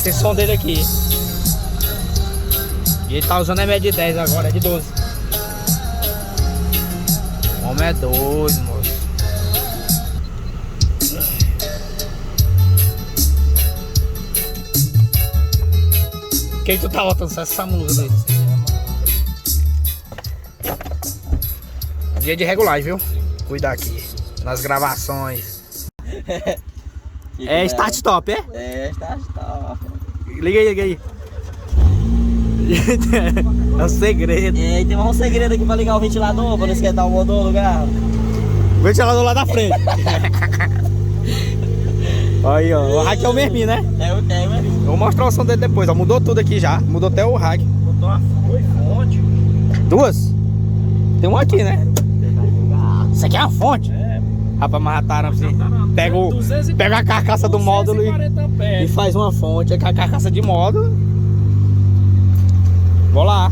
esse som dele aqui. E ele tá usando a média de 10 agora, é de 12. O homem é doido, moço. Quem tu tá botando essa música dele? Dia de regulagem, viu? Cuidar aqui nas gravações. É start-stop, é? É, start-stop. Liga aí, liga aí. É o segredo. E tem um segredo aqui pra ligar o ventilador, pra não esquentar o motor do carro. O ventilador lá da frente. Aí, ó. O hack é o mesmo, né? É o mesmo. Eu vou mostrar o som dele depois, ó. Mudou tudo aqui já. Mudou até o hack. Botou uma fonte. Duas? Tem uma aqui, né? Isso aqui é uma fonte? É. Rapaz, mataram assim. Pega a carcaça do módulo e faz uma fonte. Aqui a carcaça de módulo. Vou lá.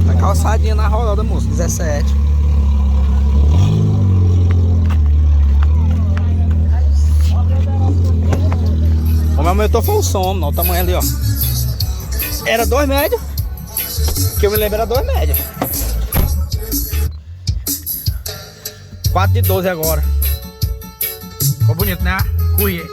Tá calçadinha na roda, moço. 17. O meu aumentou foi o som, não. O tamanho ali, ó. Era 2 médios. Que eu me lembro era 2 médios. 4 de 12 agora. Ficou bonito, né? Correr.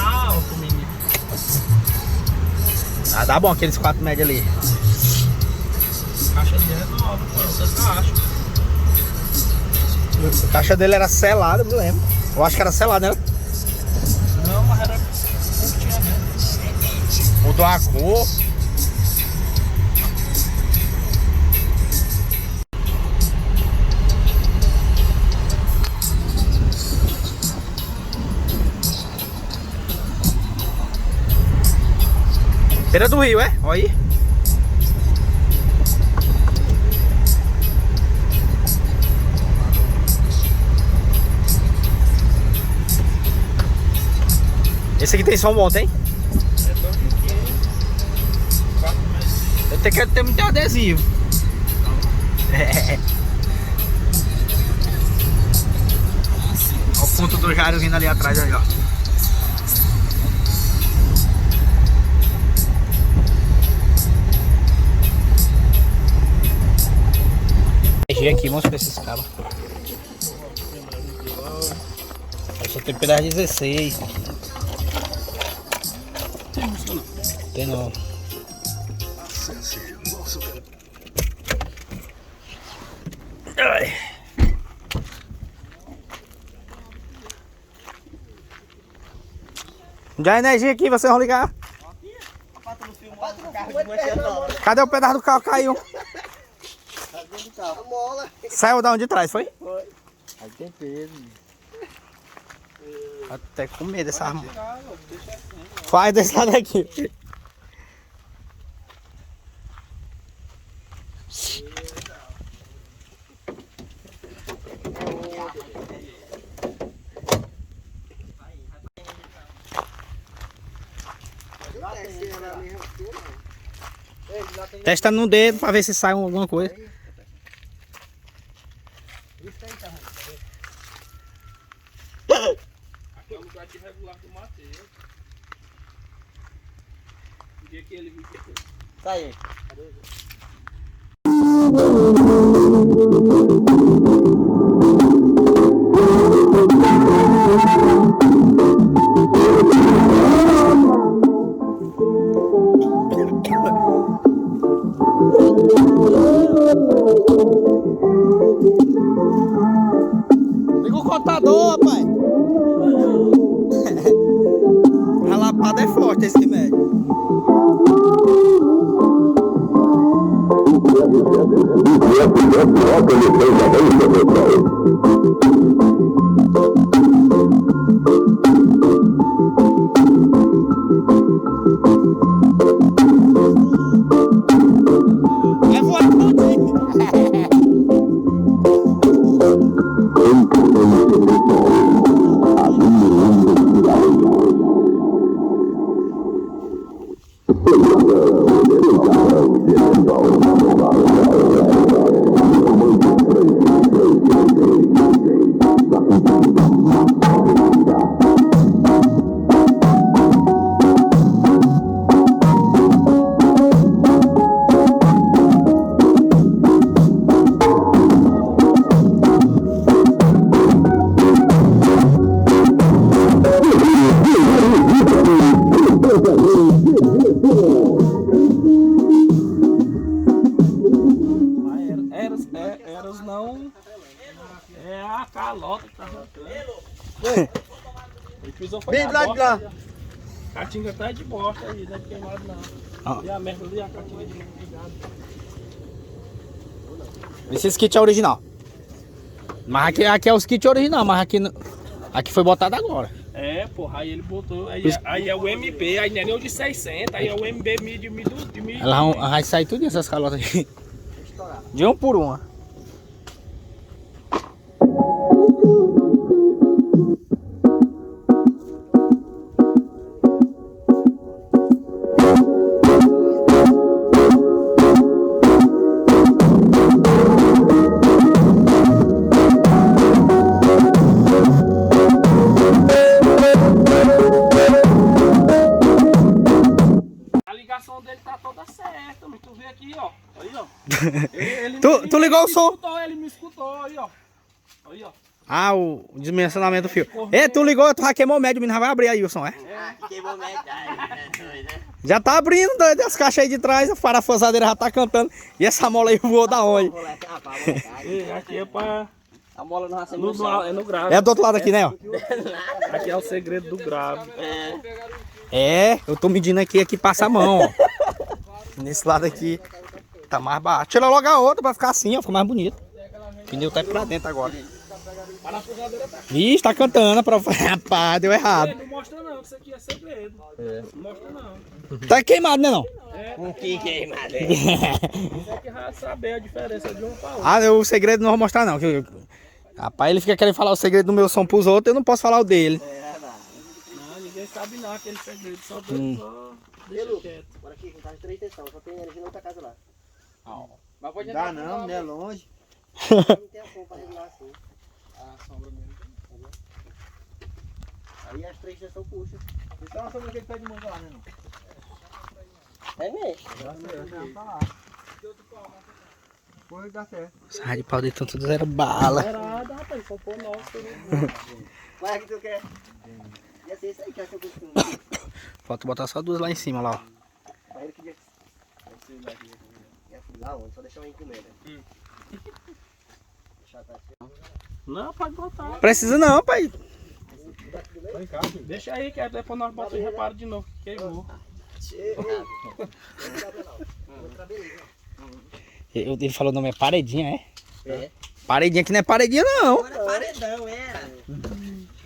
Alto, menino. Ah, dá bom aqueles 4 médios ali. A caixa dele é nova, você acha? A caixa dele era selada, eu me lembro. Eu acho que era selada, né? Não, mas era curtinha mesmo. Mudou a cor. Beira do rio, é? Olha aí. Esse aqui tem som bom, tem? Eu tenho que ter muito adesivo. É. Olha o ponto do Jário vindo ali atrás, aí, ó. Aqui, vamos ver esses caras. Eu só tenho pedaço 16. Tem música não? Tem não. Ai. Já a energia aqui, vocês vão ligar. Cadê o pedaço do carro? Caiu. Saiu da onde de trás, foi? Foi. Aí tem peso. Até com medo dessa arma. Faz desse lado aqui. Testa no dedo pra ver se sai alguma coisa. Aqui é o lugar de regular do Matheus. O dia que ele viu que eu... Tá aí. Liga o contador, pai. A lapada é forte esse médio. É voar tudinho. calota que tá arrancando. Ele pisou foi Vem na lá de bosta lá. ali, ó. A caatinga tá de bosta aí, não é de queimado não. Ah. E a merda ali, a caatinga de ligado. Esse kit é original. Mas aqui é os kits original, mas aqui foi botado agora. É, porra, aí ele botou, aí é o MB, aí não é nem o de 600, aí é o MB de 1000. Ela vai sair tudo essas calotas aqui. De um por uma. A ligação dele tá toda certa, mas tu vê aqui, ó. Aí, ó. Tu ligou o som? Ele me escutou, aí, ó. Aí, ó. Ah, o dimensionamento do fio. É, tu ligou, tu já queimou o médio, o menino já vai abrir aí o som, é? Queimou média. Já tá abrindo, doido, as caixas aí de trás, a parafusadeira já tá cantando. E essa mola aí voou da onde? Aqui é pra... A mola não raça É no grave. É do outro lado aqui, né, ó? Aqui é o segredo do grave. É, eu tô medindo aqui passa a mão, ó. Nesse lado aqui tá mais baixo. Tira logo a outra pra ficar assim, ó, fica mais bonito. O pneu tá aí pra dentro agora. Ih, tá cantando, rapaz, deu errado. Não mostra não, que isso aqui é segredo. Não mostra não. Tá queimado, né não? Um que queimado. Isso aqui vai saber a diferença de um pra outro. Ah, o segredo não vou mostrar não. Rapaz, ele fica querendo falar o segredo do meu som pros outros, eu não posso falar o dele. Não, ninguém sabe não aquele segredo, só Deus só deixa quieto. Bora aqui, com 3 tensão, só tem energia na outra casa lá. Mas pode Dá não, né? Longe. Não tem a som pra regular assim. A sombra mesmo. Aí as 3 tensão puxa. Então a sombra que ele pede muito lá, né? É mesmo. Foi, dá certo. Essa rádio pau de tanto tudo era bala. Nada, rapaz, comprou nosso. Vai que tu quer. Ia ser isso aí que é o seu costume. Falta botar só duas lá em cima, lá, ó. Vai ele que dia. Ia lá onde? Só deixar uma encomenda. Deixar tá assim. Não, pode botar. Precisa não, pai. Deixa aí, que aí depois nós botamos e reparo de novo. Queimou. Ele falou o nome é paredinha, é? É. Paredinha que não é paredinha não. Agora paredão, era.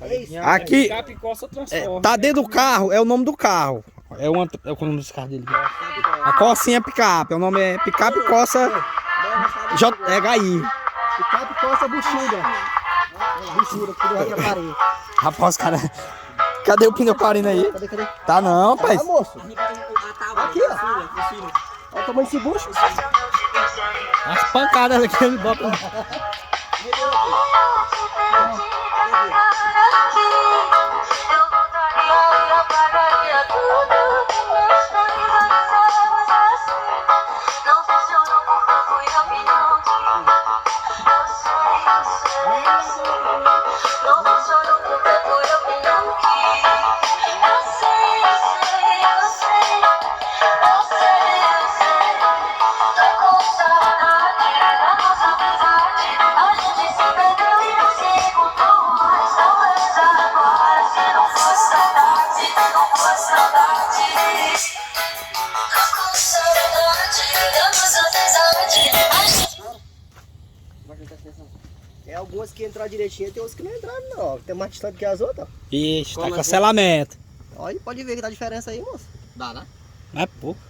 É isso. Aqui, Capicoça transforma. tá dentro do carro, é o nome do carro. É o nome desse carro dele. A cocinha picape, o nome é picape coça HI. Picape coça buchuda. Buchuda, que deu aqui a parede. Rapaz, cara, cadê o pneu parindo aí? Cadê? Tá não, pai. Ah, moço. Aqui, ó. Olha o tamanho desse bucho. As pancadas aqui ele bota. Eu voltaria e apagaria tudo. Mas não organizamos assim. Não funcionou porque fui opinião de. Eu sei. Não funcionou porque fui opinião que. Eu sei. Tô com saudade da nossa amizade. A gente se perdeu e não se encontrou mais. Talvez agora, se não fosse saudade, não fosse saudade. Tô com saudade da nossa amizade. A gente... Vai prestar atenção. Tem algumas que entraram direitinho, tem outras que não entraram não. Ó. Tem mais distante que as outras. Ixi, tá cancelamento. Olha, pode ver que tá a diferença aí, moço. Dá, né? Não é pouco.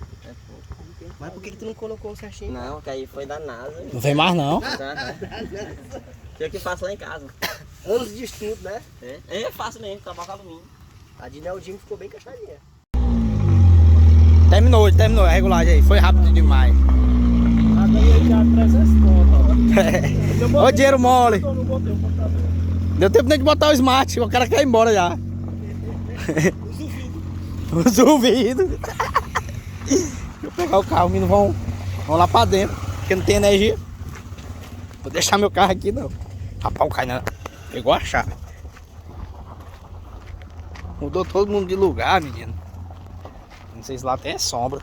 Mas por que tu não colocou certinho? Não, que aí foi da NASA. Não vem mais não. Eu que faço lá em casa. Anos de estudo, né? É fácil mesmo, trabalho com alumínio. A de Neldinho ficou bem encaixadinha. Terminou a regulagem aí. Foi rápido demais. Ah, ganhei já 300 conto, ó. Ô, dinheiro mole. Eu não botei o computador. Deu tempo nem de botar o smart. O cara quer ir embora já. Os ouvidos. Deixa eu pegar o carro, os meninos vão lá pra dentro, porque não tem energia. Vou deixar meu carro aqui não. Rapaz, o cara pegou a chave. Mudou todo mundo de lugar, menino. Não sei se lá tem sombra.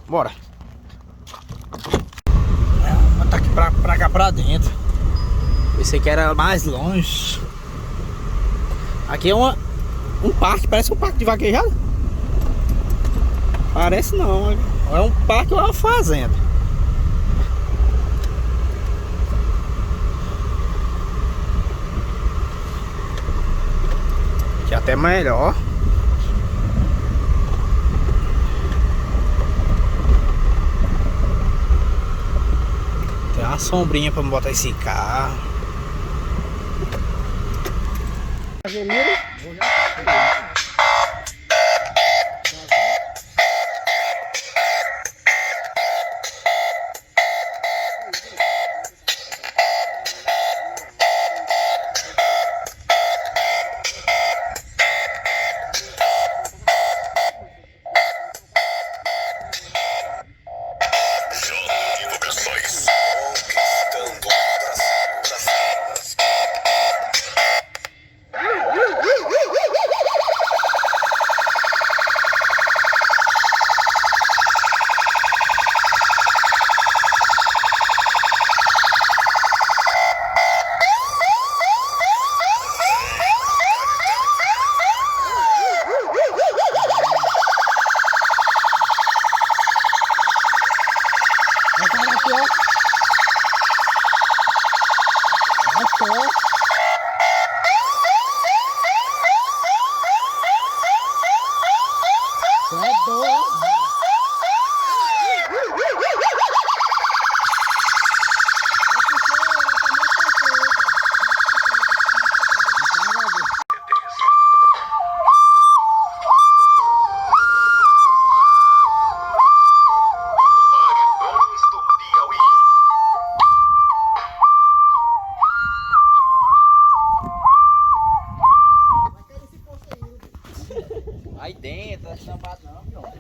Bora. Vou botar aqui pra cá pra dentro. Esse aqui era mais longe. Aqui é um parque, parece um parque de vaquejada. Parece não, é um parque ou é uma fazenda. Aqui é até melhor. Tem uma sombrinha pra me botar esse carro. Aí dentro, não é sambado não, meu.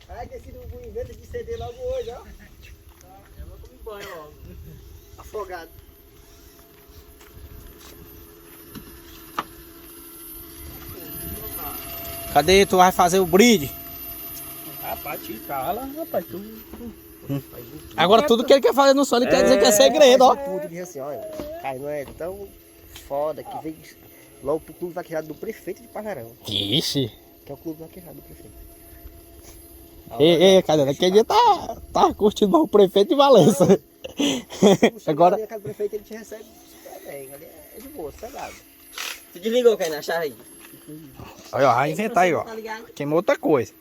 Ai, que esse urubu inventa de ceder logo hoje, ó. Eu vou tomar banho logo. Afogado. Cadê tu vai fazer o brinde? Rapaz, te cala, rapaz, tu. Agora tudo que ele quer fazer no som, ele quer dizer que é segredo, ó. Tudo que assim, olha, cara, não é tão foda que vem logo pro clube vaquejado do prefeito de Pararão. Ixi. Que é o clube vaquejado do prefeito. Ei, cadê? Aquele dia tá curtindo mais o prefeito de Valença. Agora. Na casa do prefeito ele te recebe super bem, ali é de boa, sossegado. Tu desligou, Kainan, a chave aí? Olha, ó, vai inventar aí, ó. Tá ligado? Queimou outra coisa.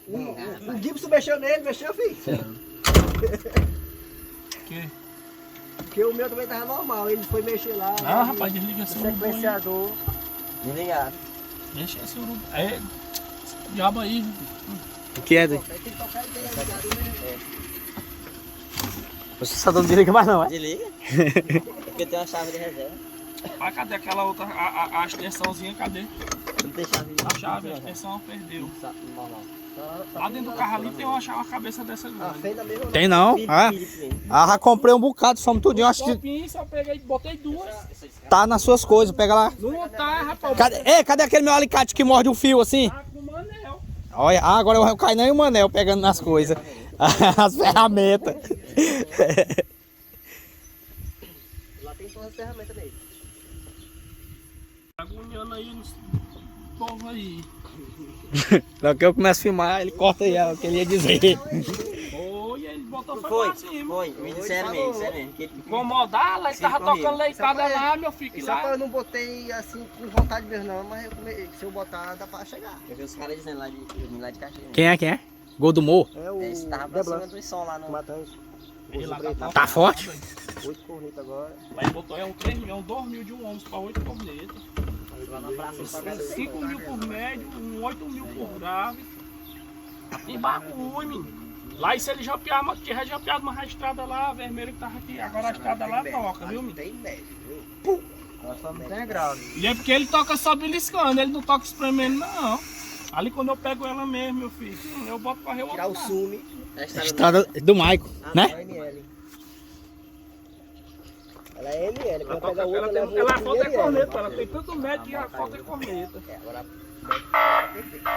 O Gibson mexeu nele, mexeu, filho. Que? Porque o meu também tava normal, ele foi mexer lá. Ah, rapaz, desliga esse o urubu aí. sequenciador. Desligado. Deixa esse urubu. É. Diabo aí. O que é, Dê? Você só não desliga mais não, é? Desliga. Porque tem uma chave de reserva. Ah, cadê aquela outra, a extensãozinha, cadê? Não tem chave. A chave, a extensão perdeu. Normal. Lá dentro do carro ali tem uma cabeça dessa A grande. fenda mesmo. Tem não. Ah, já comprei um bocado, somos tudinho. Acho que Copinho, só peguei, botei duas. tá nas suas coisas, pega lá. Não tá, rapaz. Cadê aquele meu alicate que morde um fio assim? Tá com o Manel. Olha, agora eu caio nem o Manel pegando nas coisas. As ferramentas. Lá tem todas as ferramentas dele. Agoniando aí nos povo aí. Logo que eu começo a filmar, ele corta aí o que ele ia dizer. Foi, ele botou foi Foi, pra cima. foi. Me disseram mesmo, disseram mesmo. Que ele- Incomodar, lá ele tava corrido. tocando leitada Só pra- lá, meu filho, que Só que lá. eu não botei assim com vontade mesmo não, mas se eu botar dá pra chegar. Eu vi os caras dizendo lá de Caxias. Quem é? Gol do Morro? É o Eles estavam pra cima Deblan, do som lá no... Matanhos. Ele lá Tá forte? 8 cornetas agora. Lá ele botou 3 milhões, 2 mil de um ônibus pra 8 cornetas. Lá na praça, eles pagaram 5 mil por médio, 8 mil por grave. Tem barco ruim, menino. Lá isso ele já tinha jampeado uma estrada lá, a vermelha que tava aqui. Agora a estrada lá toca, viu, menino? Tem médio, viu? Nós só não tem grave. E é porque ele toca só beliscando, ele não toca espremendo, não. Ali quando eu pego ela mesmo, meu filho, eu boto pra Tirar o sume. A estrada Estrada do Maico, né? É ML. Ela é ML. Ela, Quando pega outra, ela, leva tem, ela outra falta é ML. corneta, ela tem tanto médio que a falta é corneta. É, agora tá perfeito.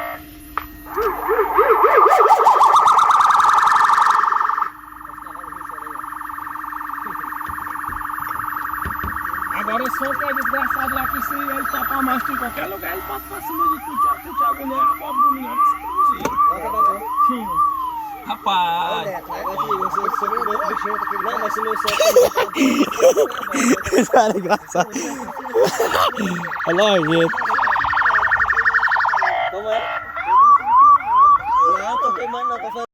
sou que é desgraçado lá que se ele topar macho em qualquer lugar, ele passa pra cima de tu, Thiago Neto, a pobre do menino, vai se produzir. Toca pra bom. Sim. Rapaz. Não, mas se meu som Esse cara é engraçado. Olha lá, gente. como é? Não, tô queimando, não, tô fazendo.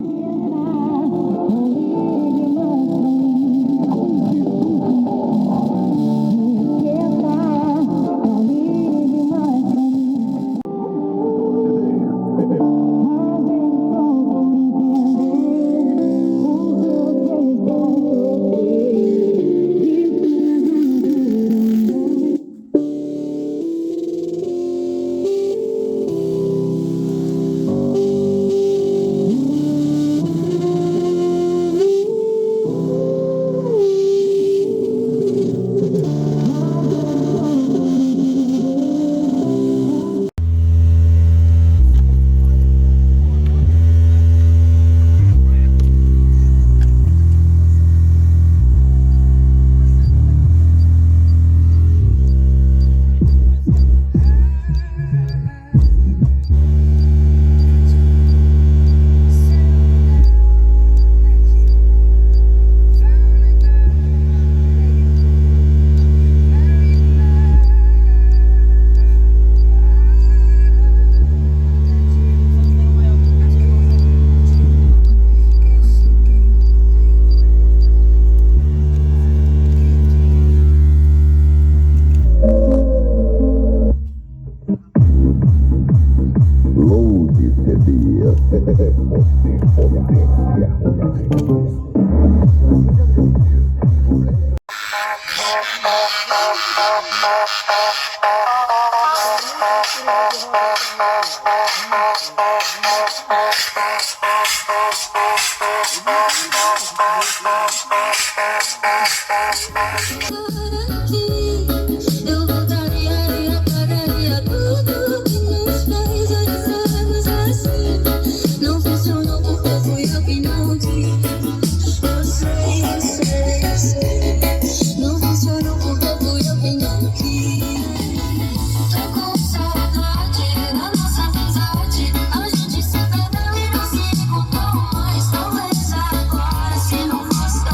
Eu voltaria e apagaria tudo que nos fez olharmos assim. Não funcionou porque fui eu que não quis. Eu sei. Não funcionou porque fui eu que não quis. Tô com saudade da nossa amizade. A gente se perdeu e não se encontrou mais. Talvez agora, se não fosse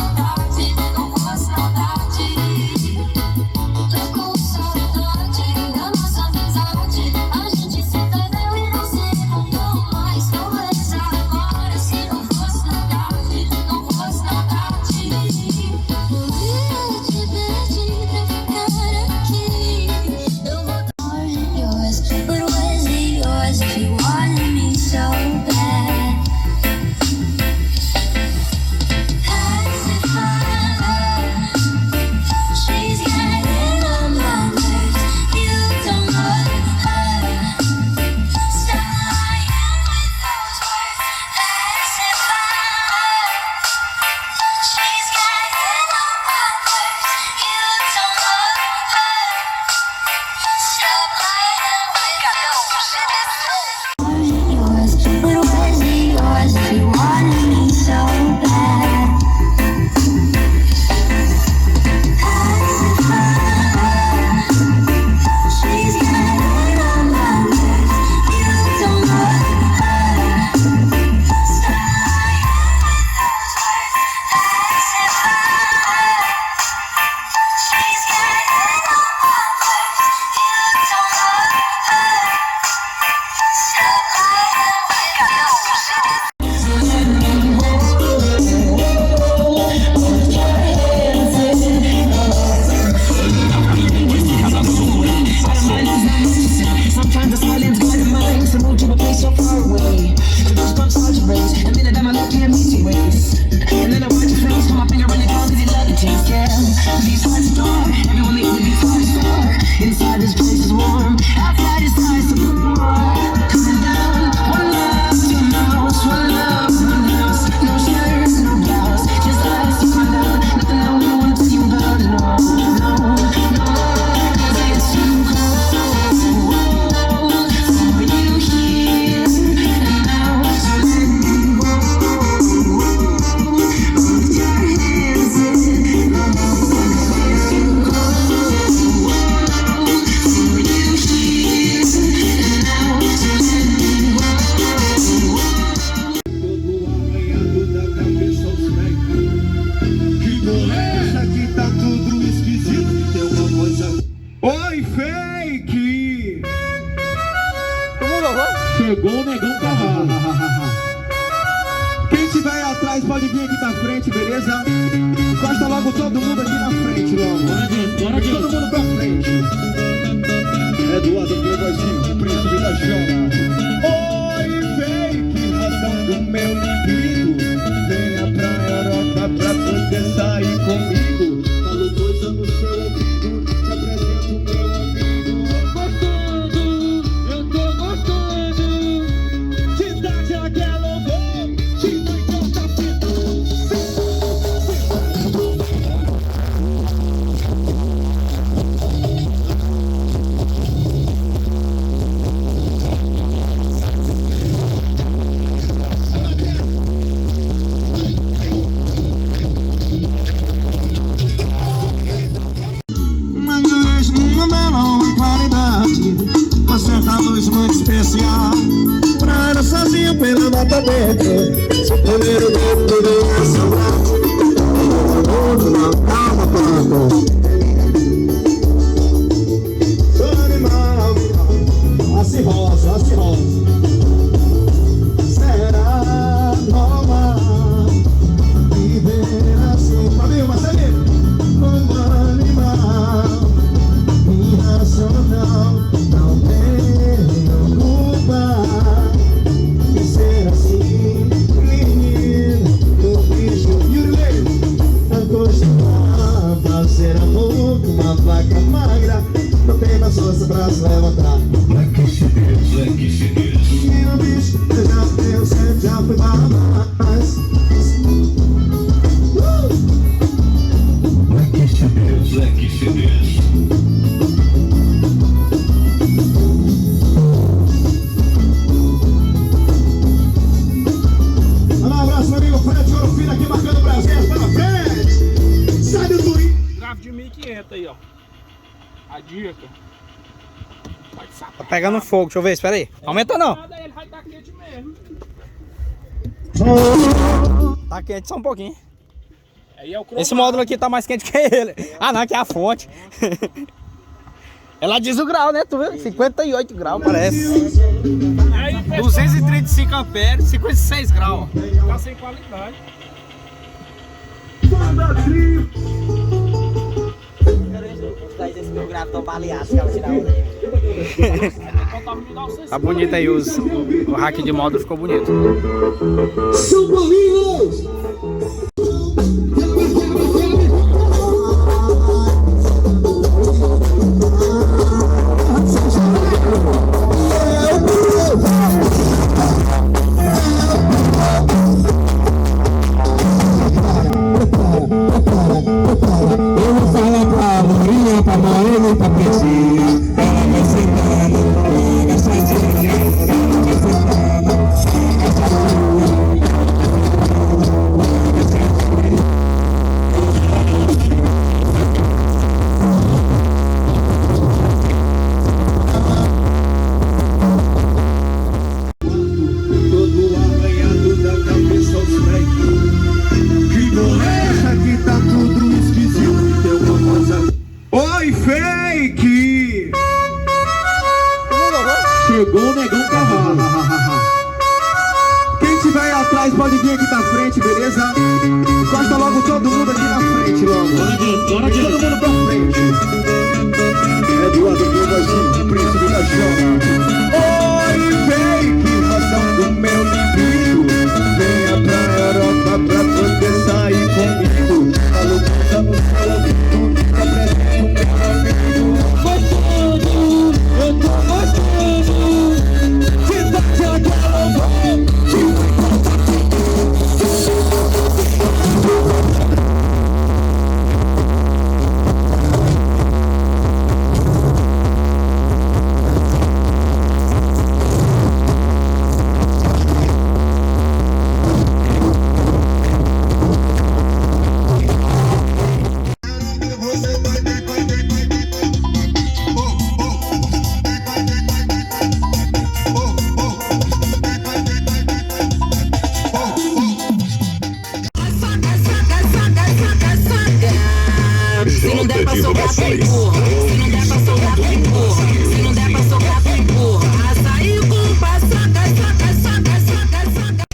frente, beleza? Encosta logo todo mundo aqui na frente, logo. Todo mundo pra frente. Eduardo Playboyzinho, príncipe da Jola. Oi, fake, razão do meu libido. Venha pra Europa pra poder sair comigo. Falo coisa no seu ouvido, te apresento meu amigo. Eu tô gostando de dar aquela louvor, de muita fita. Uma melão qualidade, uma certa luz muito especial. Pra ir sozinho pela nota dentro, seu primeiro dedo deveria sobrar. Não, calma, pronto. Sou animal, assim rosa, assim rosa. Será normal viver assim? Fabinho, Marcelinho, como animal irracional, não tenho culpa de ser assim, menino do bicho. Yuri, acostumar a fazer amor com uma vaca magra, não tem mais força pra se levantar. E o bicho, eu já tenho, sempre já fui mais. Um abraço, meu amigo Fred Ouro Filho aqui marcando o Brasil. Para frente! Sai do Turi! Grave de 1.500 aí, ó. A dica. Vai Tá pegando fogo, deixa eu ver, espera aí. Aumenta não. nada, ele vai estar quente mesmo. Tá quente só um pouquinho. Aí é o Esse módulo aqui tá mais quente que ele. Ah não, aqui é a fonte. Ela diz o grau, né? Tu viu? 58 graus parece. Aí, 235 amperes, 56 graus. tá sem qualidade. Daí esse meu grave tão baleado, que ela tirar onda. Tá bonito aí o rack de módulo, ficou bonito. São Paulinos! Eu vou falar pra Lourinha, pra Morena e pra Pretinha. Ela vai sentando, essa tia, ela vai sentando. Todo arranhado da cabeça aos pés. Que porra é essa que tá tudo esquisito? Tem uma coisa. Oi, fake! Chegou o negão cavalo. Quem tiver aí atrás pode vir aqui na frente, beleza? Encosta logo todo mundo aqui na frente, logo. Todo mundo pra frente. Eduardo Playboyzinho, príncipe da Jola. Oi, fake, razão do meu libido. Venha pra Europa pra poder sair comigo. Falo coisa no seu ouvido, te apresento meu amigo. Gostando, eu tô gostando de dar aquela louvor, de muita Se não der pra sobrar, tu empurra. Se não der pra sobrar, tu empurra. Se não der pra sobrar, tu empurra. Açaí com paçoca, soca, soca, soca, soca.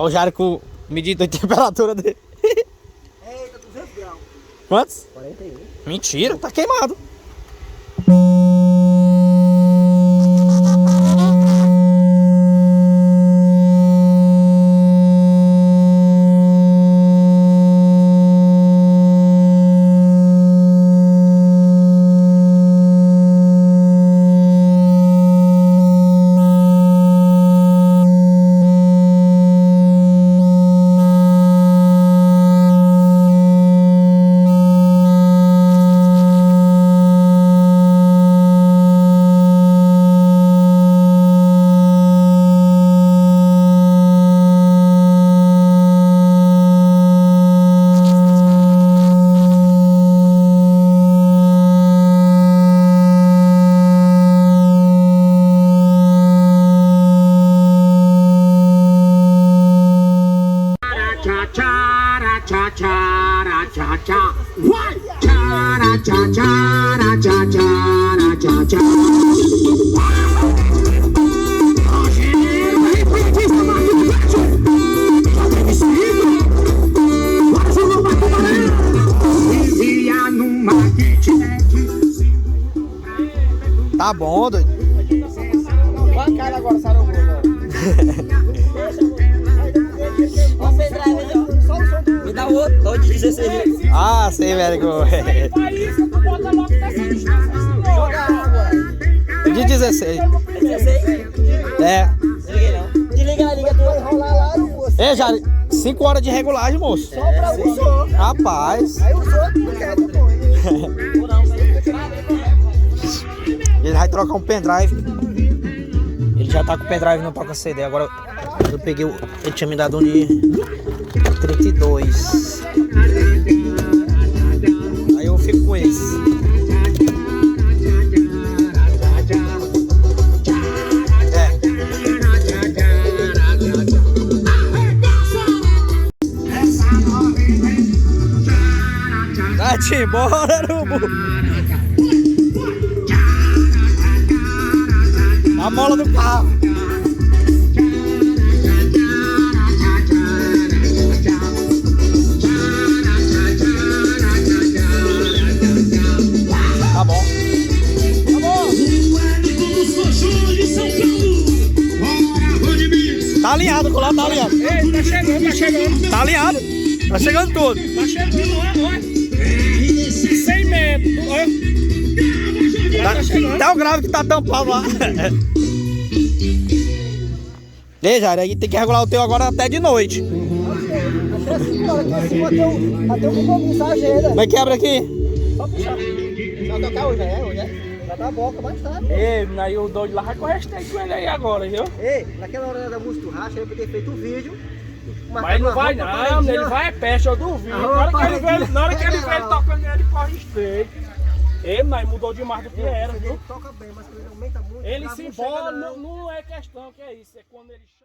Olha o Jarico medindo a temperatura dele. Eita, 200 graus. Quantos? 41. Mentira, tá queimado. Tá bom, doido. Bancada agora, Sarogô. Ó, o pendrive aí, ó. Me dá outro de 16. Ah, sei, velho. Faísca, tu bota logo nessa distância. Joga água. De 16. É 16? É. Desliguei não. Desliga, liga, tu vai enrolar lá no moço. É, Jari, 5 horas de regulagem, moço. Só pra o som. Rapaz. Aí os outros não querem depois. Ou não, Ele vai trocar um pendrive. Ele já tá com o pendrive, não toca CD. Agora eu peguei o. Ele tinha me dado um de 32. Aí eu fico com esse. Vai-te embora, urubu. A mola do carro. Tá bom. Tá alinhado, colar tá alinhado. Ei, tá chegando, tá chegando. Tá alinhado. Tá chegando tudo. Tá chegando, olha. 100 metros, olha. Tá chegando. Até o grave que tá tampado lá. Ei, Jair, aí tem que regular o teu agora até de noite. Até 5 horas, que assim até o compromisso, a agenda. Como é que quebra aqui? Só puxar. Só tocar hoje, é? Já tá bom, mais tarde. Ei, aí o doido lá vai correr com ele aí agora, viu? Ei, naquela hora da música do racha, eu podia ter feito um vídeo. Mas não vai não, ele vai a peste, eu duvido. Na hora que ele vê ele tocando, ele corre estreito. Ei, mas mudou demais do que era, viu? Toca bem, mas quando ele aumenta muito. Ele se embola, não é questão que é isso, é quando ele chama.